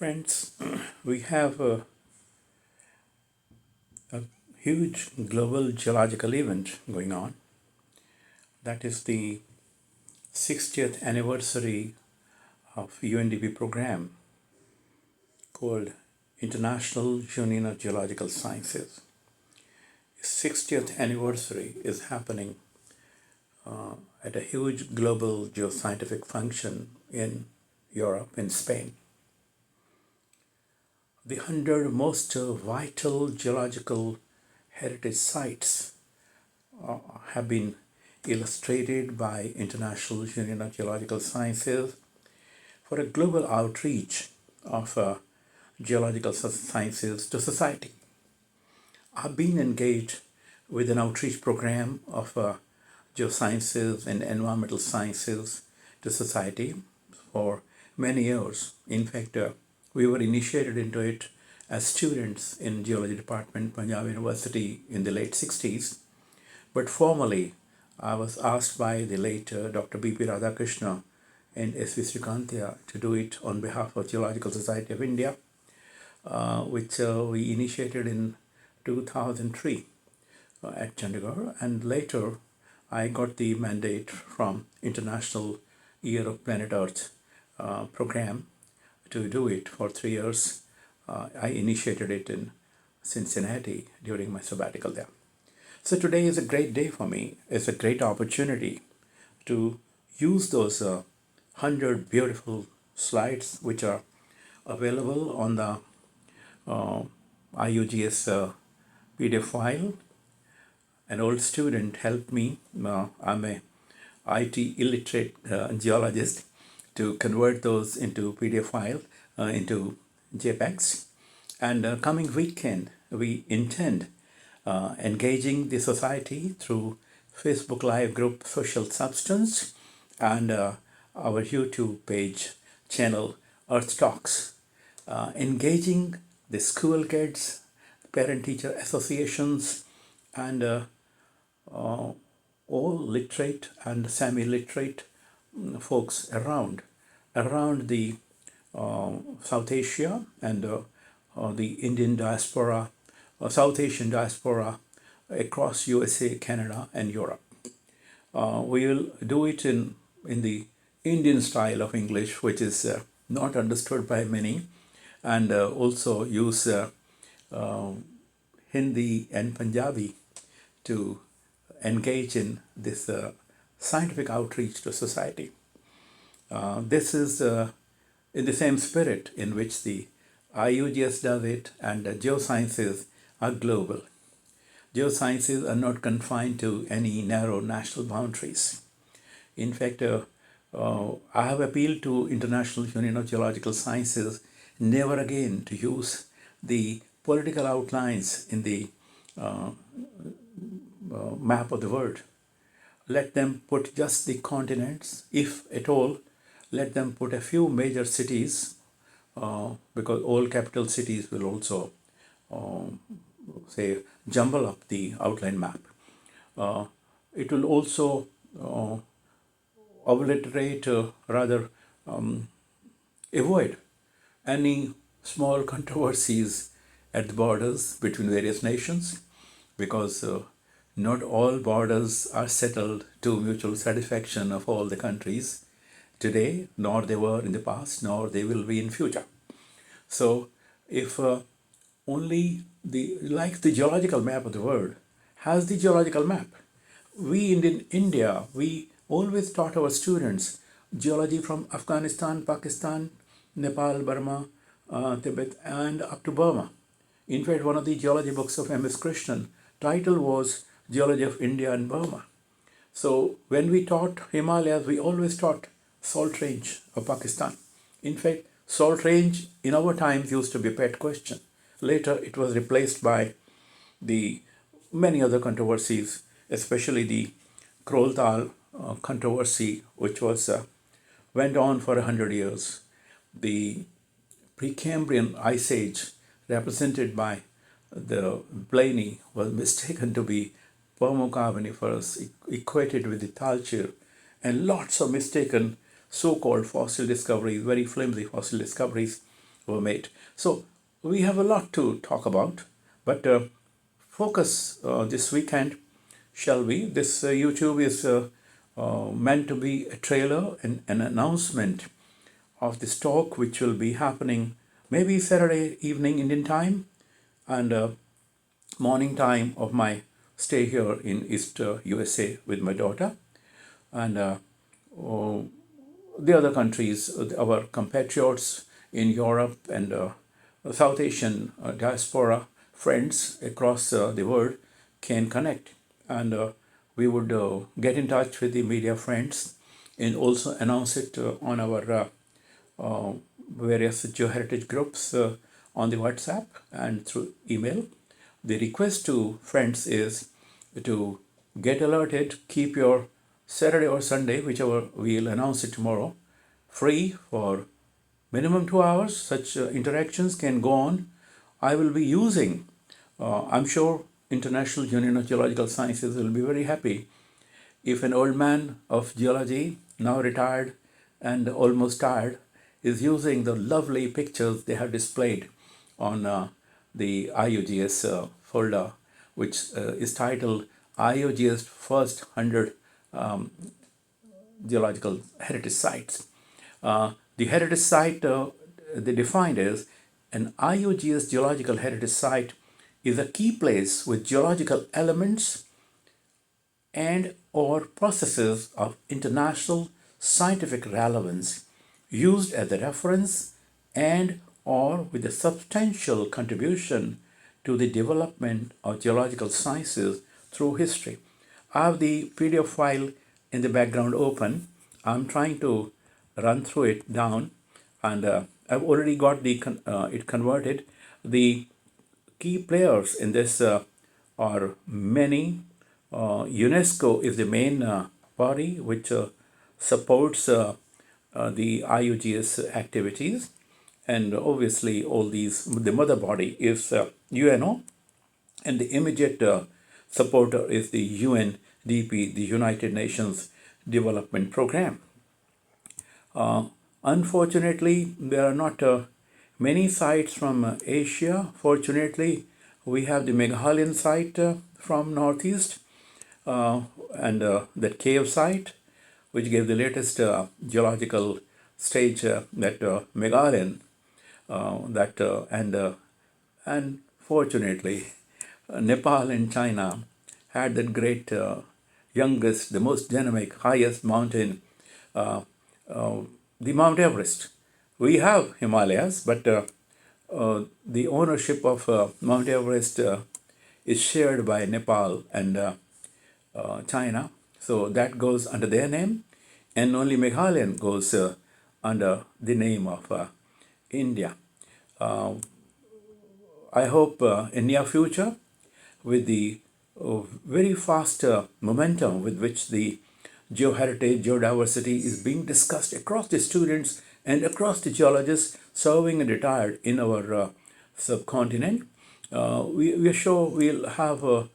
Friends, we have a huge global geological event going on. That is the 60th anniversary of UNDP program called International Union of Geological Sciences. 60th anniversary is happening at a huge global geoscientific function in Europe, in Spain. The 100 most vital geological heritage sites have been illustrated by International Union of Geological Sciences for a global outreach of geological sciences to society. I've been engaged with an outreach program of geosciences and environmental sciences to society for many years. In fact, we were initiated into it as students in Geology Department, Punjab University in the late 60s. But formally, I was asked by the late Dr. B.P. Radhakrishna and S.V. Srikanthya to do it on behalf of Geological Society of India, which we initiated in 2003 at Chandigarh. And later, I got the mandate from International Year of Planet Earth program to do it for 3 years. I initiated it in Cincinnati during my sabbatical there. So today is a great day for me. It's a great opportunity to use those 100 beautiful slides which are available on the IUGS PDF file. An old student helped me. I'm a IT illiterate geologist to convert those into PDF file, into JPEGs. And coming weekend, we intend engaging the society through Facebook Live group Social Substance and our YouTube page channel EarthTalks, engaging the school kids, parent-teacher associations, and all literate and semi-literate folks around the South Asia and the Indian diaspora, South Asian diaspora across USA, Canada, and Europe. We will do it in the Indian style of English, which is not understood by many, and also use Hindi and Punjabi to engage in this scientific outreach to society. This is in the same spirit in which the IUGS does it, and geosciences are global. Geosciences are not confined to any narrow national boundaries. In fact, I have appealed to International Union of Geological Sciences never again to use the political outlines in the map of the world. Let them put just the continents, if at all. Let them put a few major cities, because all capital cities will also, say, jumble up the outline map. It will also obliterate, avoid any small controversies at the borders between various nations, because not all borders are settled to mutual satisfaction of all the countries today, nor they were in the past, nor they will be in future. So if only like the geological map of the world has the geological map. We in India, we always taught our students geology from Afghanistan, Pakistan, Nepal, Burma, Tibet, and up to Burma. In fact, one of the geology books of M.S. Krishnan, title was Geology of India and Burma. So when we taught Himalayas, we always taught Salt Range of Pakistan. In fact, Salt Range in our times used to be a pet question. Later, it was replaced by the many other controversies, especially the Kroltal controversy, which was went on for 100 years. The Precambrian Ice Age, represented by the Blaney, was mistaken to be Permo-Carboniferous, equated with the Thalchir, and lots of mistaken so-called fossil discoveries, very flimsy fossil discoveries, were made. So we have a lot to talk about, but focus this weekend shall be. This YouTube is meant to be a trailer and an announcement of this talk, which will be happening maybe Saturday evening Indian time and morning time of my stay here in East USA with my daughter. And oh, the other countries, our compatriots in Europe and South Asian diaspora friends across the world can connect. And we would get in touch with the media friends and also announce it on our various geoheritage groups on the WhatsApp and through email. The request to friends is to get alerted, keep your Saturday or Sunday, whichever we'll announce it tomorrow, free for minimum 2 hours. Such interactions can go on. I will be using, I'm sure International Union of Geological Sciences will be very happy if an old man of geology, now retired and almost tired, is using the lovely pictures they have displayed on the IUGS folder, which is titled IUGS First 100 Geological Heritage Sites. The heritage site they defined as an IUGS geological heritage site is a key place with geological elements and or processes of international scientific relevance used as a reference and or with a substantial contribution to the development of geological sciences through history. I have the PDF file in the background open. I'm trying to run through it down, and I've already got it converted. The key players in this are many. UNESCO is the main body which supports the IUGS activities, and obviously all these, the mother body is UNO, and the immediate supporter is the UNDP, the United Nations Development Program. Unfortunately, there are not many sites from Asia. Fortunately, we have the Meghalayan site from Northeast, and that cave site, which gave the latest geological stage that Meghalayan, and fortunately, Nepal and China had that great, youngest, the most dynamic, highest mountain, the Mount Everest. We have Himalayas, but the ownership of Mount Everest is shared by Nepal and China. So that goes under their name, and only Meghalayan goes under the name of India. I hope in near future, with the very fast momentum with which the geoheritage, geodiversity is being discussed across the students and across the geologists serving and retired in our subcontinent, we are sure we'll have a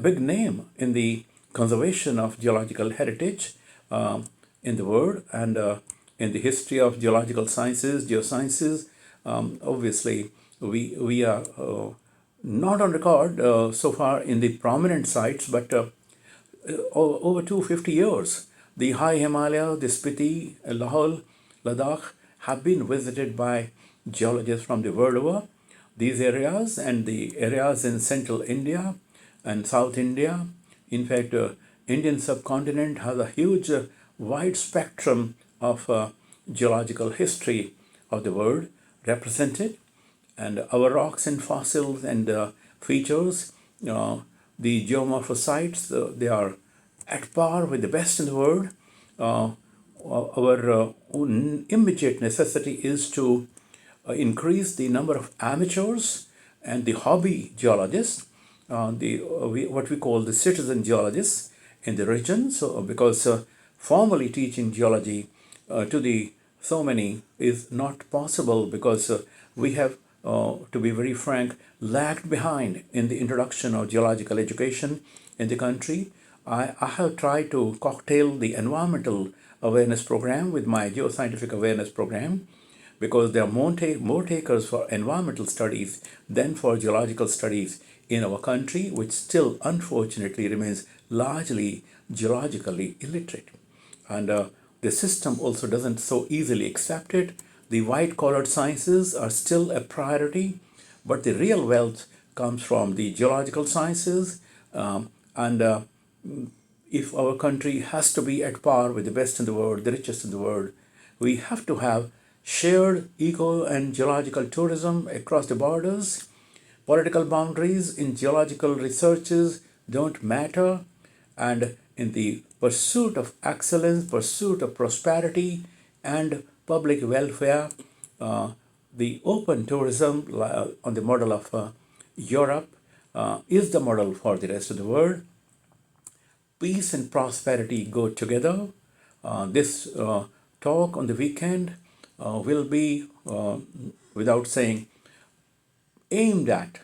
big name in the conservation of geological heritage in the world and in the history of geological sciences, geosciences. Obviously, we are not on record so far in the prominent sites, but over 250 years, the high Himalaya, the Spiti, Lahore, Ladakh have been visited by geologists from the world over. These areas and the areas in central India and South India, in fact, Indian subcontinent has a huge, wide spectrum of geological history of the world represented, and our rocks and fossils and features, the geomorphosites, they are at par with the best in the world. Our immediate necessity is to increase the number of amateurs and the hobby geologists, what we call the citizen geologists in the region. So, because formally teaching geology to the so many is not possible, because we have, to be very frank, lagged behind in the introduction of geological education in the country. I have tried to cocktail the environmental awareness program with my geoscientific awareness program, because there are more takers for environmental studies than for geological studies in our country, which still unfortunately remains largely geologically illiterate. And the system also doesn't so easily accept it. The white-collar sciences are still a priority, but the real wealth comes from the geological sciences. And if our country has to be at par with the best in the world, the richest in the world, we have to have shared eco and geological tourism across the borders. Political boundaries in geological researches don't matter, and in the pursuit of excellence, pursuit of prosperity and public welfare, the open tourism on the model of Europe is the model for the rest of the world. Peace and prosperity go together. This talk on the weekend will be, without saying, aimed at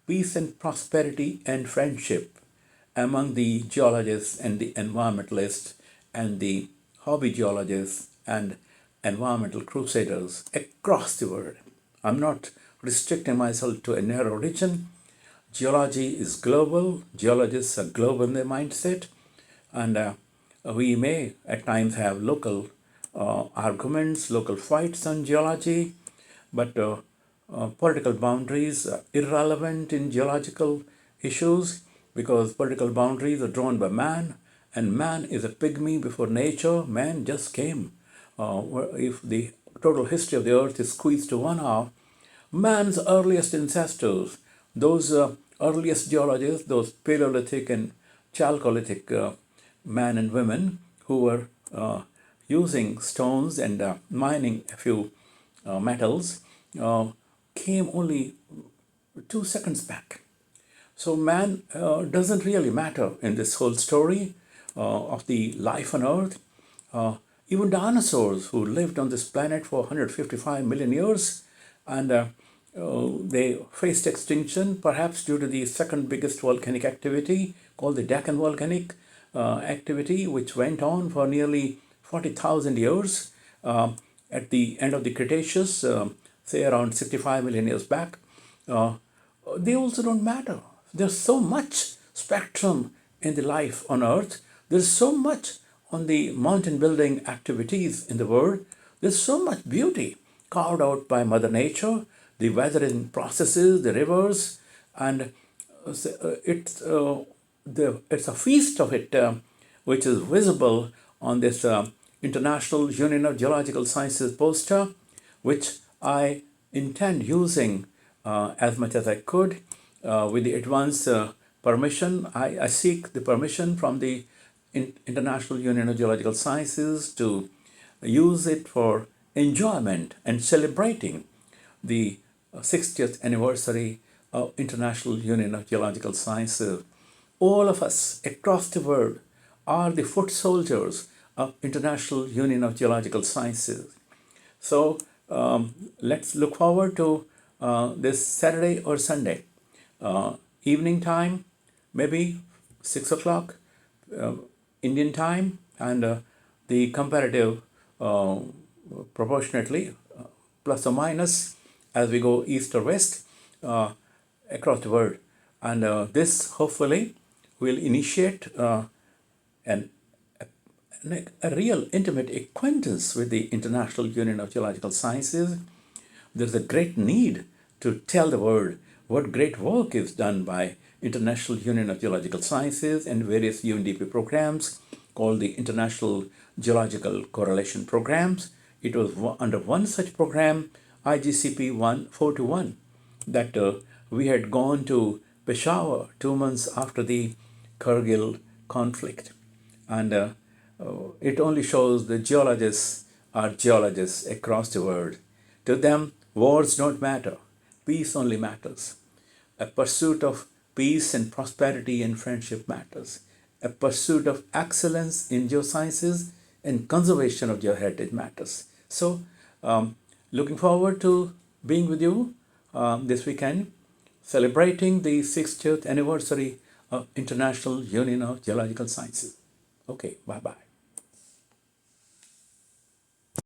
peace and prosperity and friendship among the geologists and the environmentalists and the hobby geologists and environmental crusaders across the world. I'm not restricting myself to a narrow region. Geology is global. Geologists are global in their mindset. And we may at times have local arguments, local fights on geology, but political boundaries are irrelevant in geological issues because political boundaries are drawn by man, and man is a pygmy before nature. Man just came. If the total history of the earth is squeezed to 1 hour, man's earliest ancestors, those earliest geologists, those Paleolithic and Chalcolithic men and women who were using stones and mining a few metals, came only 2 seconds back. So man doesn't really matter in this whole story of the life on Earth. Even dinosaurs who lived on this planet for 155 million years, and they faced extinction perhaps due to the second biggest volcanic activity called the Deccan volcanic activity, which went on for nearly 40,000 years at the end of the Cretaceous, say around 65 million years back. They also don't matter. There's so much spectrum in the life on Earth. There's so much on the mountain building activities in the world. There's so much beauty carved out by Mother Nature, the weathering processes, the rivers, and it's a feast of it, which is visible on this International Union of Geological Sciences poster, which I intend using as much as I could with the advance permission. I seek the permission from the International Union of Geological Sciences to use it for enjoyment and celebrating the 60th anniversary of International Union of Geological Sciences. All of us across the world are the foot soldiers of International Union of Geological Sciences. So let's look forward to this Saturday or Sunday evening time, maybe 6 o'clock Indian time, and the comparative proportionately plus or minus as we go east or west across the world. And this hopefully will initiate a real intimate acquaintance with the International Union of Geological Sciences. There's a great need to tell the world what great work is done by International Union of Geological Sciences and various UNDP programs called the International Geological Correlation Programs. It was under one such program, IGCP 421, that we had gone to Peshawar 2 months after the Kargil conflict. And it only shows the geologists are geologists across the world. To them, wars don't matter. Peace only matters. A pursuit of peace and prosperity and friendship matters. A pursuit of excellence in geosciences and conservation of geoheritage matters. So, looking forward to being with you this weekend, celebrating the 60th anniversary of International Union of Geological Sciences. Okay, bye-bye.